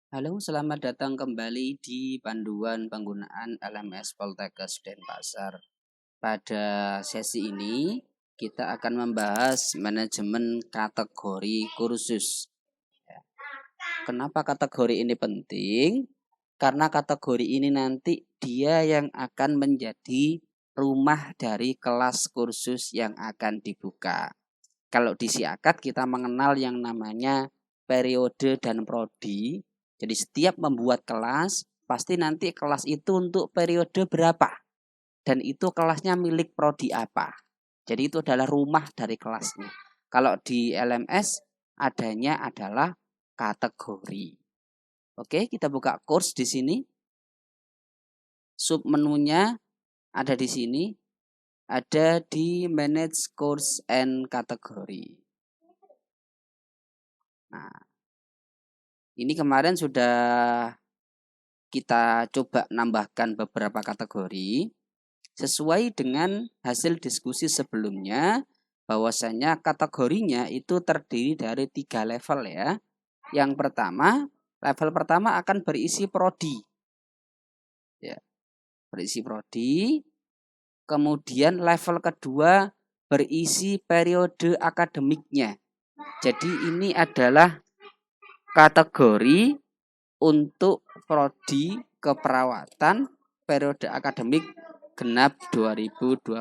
Halo, selamat datang kembali di panduan penggunaan LMS Poltekkes Denpasar. Pada sesi ini, kita akan membahas manajemen kategori kursus. Kenapa kategori ini penting? Karena kategori ini nanti dia yang akan menjadi rumah dari kelas kursus yang akan dibuka. Kalau di Siakat kita mengenal yang namanya periode dan prodi. Jadi setiap membuat kelas, pasti nanti kelas itu untuk periode berapa. Dan itu kelasnya milik prodi apa. Jadi itu adalah rumah dari kelasnya. Kalau di LMS adanya adalah kategori. Oke, kita buka course di sini. Sub menunya ada di sini. Ada di manage course and kategori. Nah, ini kemarin sudah kita coba nambahkan beberapa kategori sesuai dengan hasil diskusi sebelumnya, bahwasanya kategorinya itu terdiri dari 3 level ya. Yang pertama, level pertama akan berisi prodi. Ya, berisi prodi. Kemudian level kedua berisi periode akademiknya. Jadi ini adalah kategori untuk prodi keperawatan periode akademik genap 2022.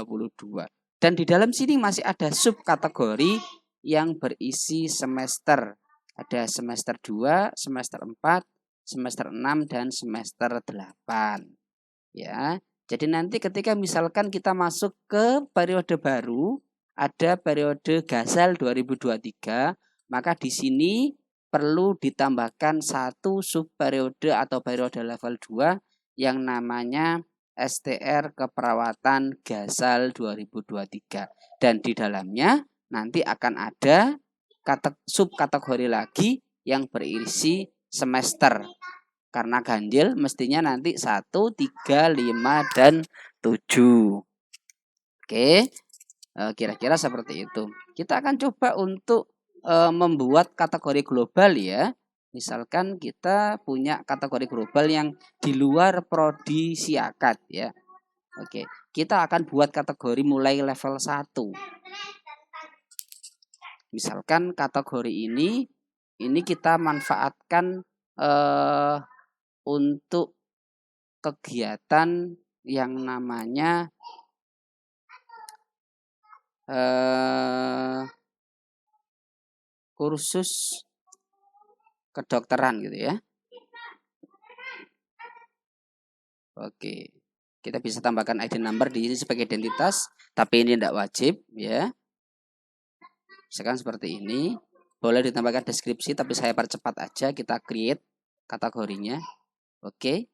Dan di dalam sini masih ada subkategori yang berisi semester. Ada semester 2, semester 4, semester 6 dan semester 8. Ya. Jadi nanti ketika misalkan kita masuk ke periode baru, ada periode Gasal 2023, maka di sini perlu ditambahkan satu subperiode atau periode level 2 yang namanya STR Keperawatan Gasal 2023. Dan di dalamnya nanti akan ada subkategori lagi yang berisi semester. Karena ganjil mestinya nanti 1, 3, 5, dan 7. Oke, kira-kira seperti itu. Kita akan coba untuk membuat kategori global ya. Misalkan kita punya kategori global yang di luar prodi Siakat ya. Oke, kita akan buat kategori mulai level 1. Misalkan kategori ini kita manfaatkan untuk kegiatan yang namanya kursus kedokteran gitu ya. Oke, kita bisa tambahkan ID number di sini sebagai identitas, tapi ini tidak wajib ya. Misalkan seperti ini, boleh ditambahkan deskripsi, tapi saya percepat aja, kita create kategorinya. Oke.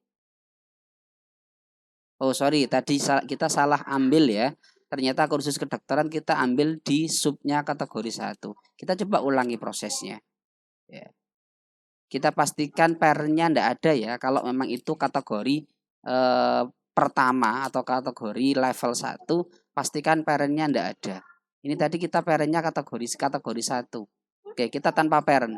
Oh sorry, tadi kita salah ambil ya. Ternyata kursus kedokteran kita ambil di subnya kategori 1. Kita coba ulangi prosesnya. Ya. Kita pastikan pairnya tidak ada ya. Kalau memang itu kategori pertama atau kategori level 1, pastikan pairnya tidak ada. Ini tadi kita pairnya kategori 1. Oke, kita tanpa parent.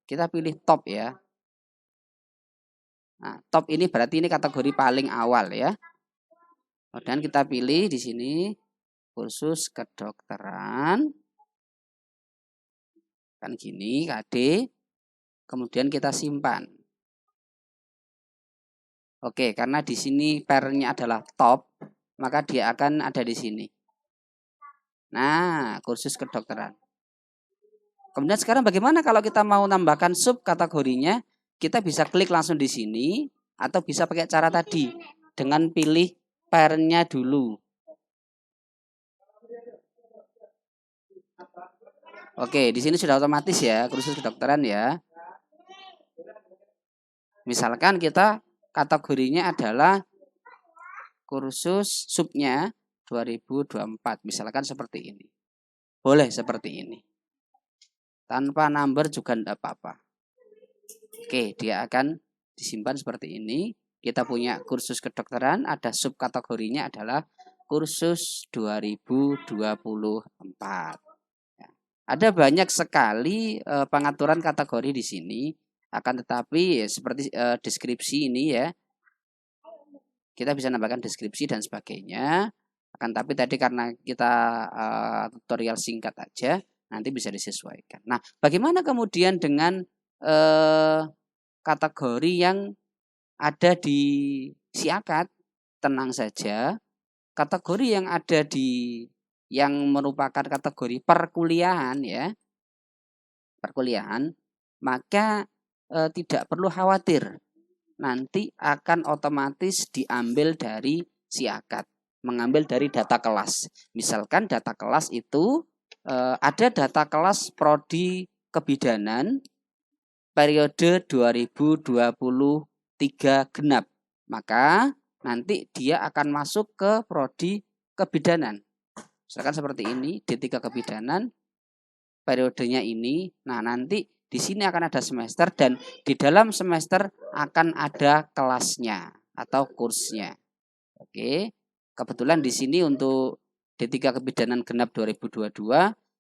Kita pilih top ya. Nah, top ini berarti ini kategori paling awal ya. Dan kita pilih di sini kursus kedokteran. Kan gini, KD. Kemudian kita simpan. Oke, karena di sini pairnya adalah top, maka dia akan ada di sini. Nah, kursus kedokteran. Kemudian sekarang bagaimana kalau kita mau nambahkan sub kategorinya? Kita bisa klik langsung di sini atau bisa pakai cara tadi dengan pilih pairnya dulu. Oke, di sini sudah otomatis ya kursus kedokteran ya. Misalkan kita kategorinya adalah kursus subnya 2024, misalkan seperti ini. Boleh seperti ini. Tanpa number juga tidak apa-apa. Oke, dia akan disimpan seperti ini. Kita punya kursus kedokteran, ada subkategorinya adalah kursus 2024. Ya. Ada banyak sekali pengaturan kategori di sini, akan tetapi seperti deskripsi ini ya, kita bisa nambahkan deskripsi dan sebagainya. Akan tapi tadi karena kita tutorial singkat aja, nanti bisa disesuaikan. Nah, bagaimana kemudian dengan kategori yang ada di siakat? Tenang saja, kategori yang ada yang merupakan kategori perkuliahan ya, perkuliahan, maka tidak perlu khawatir, nanti akan otomatis diambil dari siakat, mengambil dari data kelas. Misalkan data kelas itu ada data kelas prodi kebidanan periode 2023 genap, maka nanti dia akan masuk ke prodi kebidanan. Misalkan seperti ini, D3 kebidanan, periodenya ini. Nah, nanti di sini akan ada semester dan di dalam semester akan ada kelasnya atau kursnya. Oke. Kebetulan di sini untuk D3 kebidanan genap 2022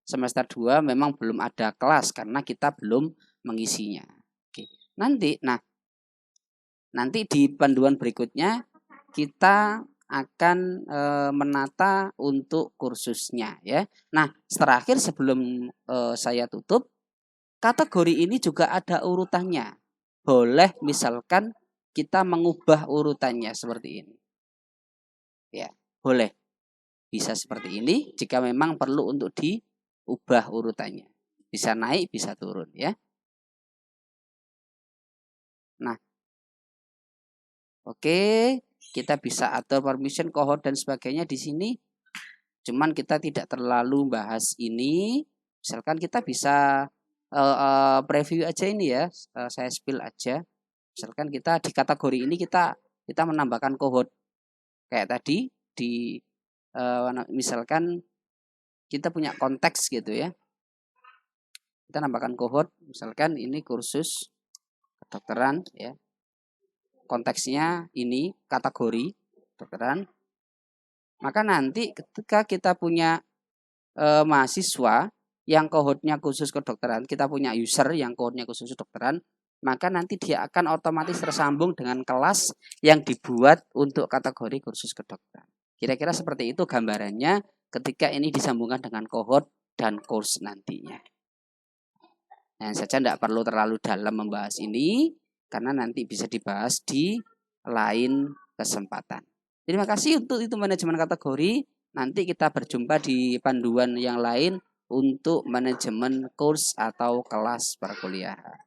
semester 2 memang belum ada kelas karena kita belum mengisinya. Oke. Nanti di panduan berikutnya kita akan menata untuk kursusnya ya. Nah, terakhir sebelum saya tutup, kategori ini juga ada urutannya. Boleh misalkan kita mengubah urutannya seperti ini. Ya, boleh. Bisa seperti ini jika memang perlu untuk diubah urutannya. Bisa naik, bisa turun ya. Nah, oke, kita bisa atur permission, cohort dan sebagainya di sini. Cuman kita tidak terlalu bahas ini. Misalkan kita bisa preview aja ini ya. Saya spill aja. Misalkan kita di kategori ini kita menambahkan cohort kayak tadi di misalkan kita punya konteks gitu ya. Kita nambahkan cohort, misalkan ini kursus kedokteran ya. Konteksnya ini kategori kedokteran. Maka nanti ketika kita punya mahasiswa yang kohortnya khusus kedokteran, kita punya user yang kohortnya khusus kedokteran, maka nanti dia akan otomatis tersambung dengan kelas yang dibuat untuk kategori kursus kedokteran. Kira-kira seperti itu gambarannya ketika ini disambungkan dengan kohort dan course nantinya. Nah, saja tidak perlu terlalu dalam membahas ini, karena nanti bisa dibahas di lain kesempatan. Terima kasih untuk itu manajemen kategori. Nanti kita berjumpa di panduan yang lain untuk manajemen kurs atau kelas perkuliahan.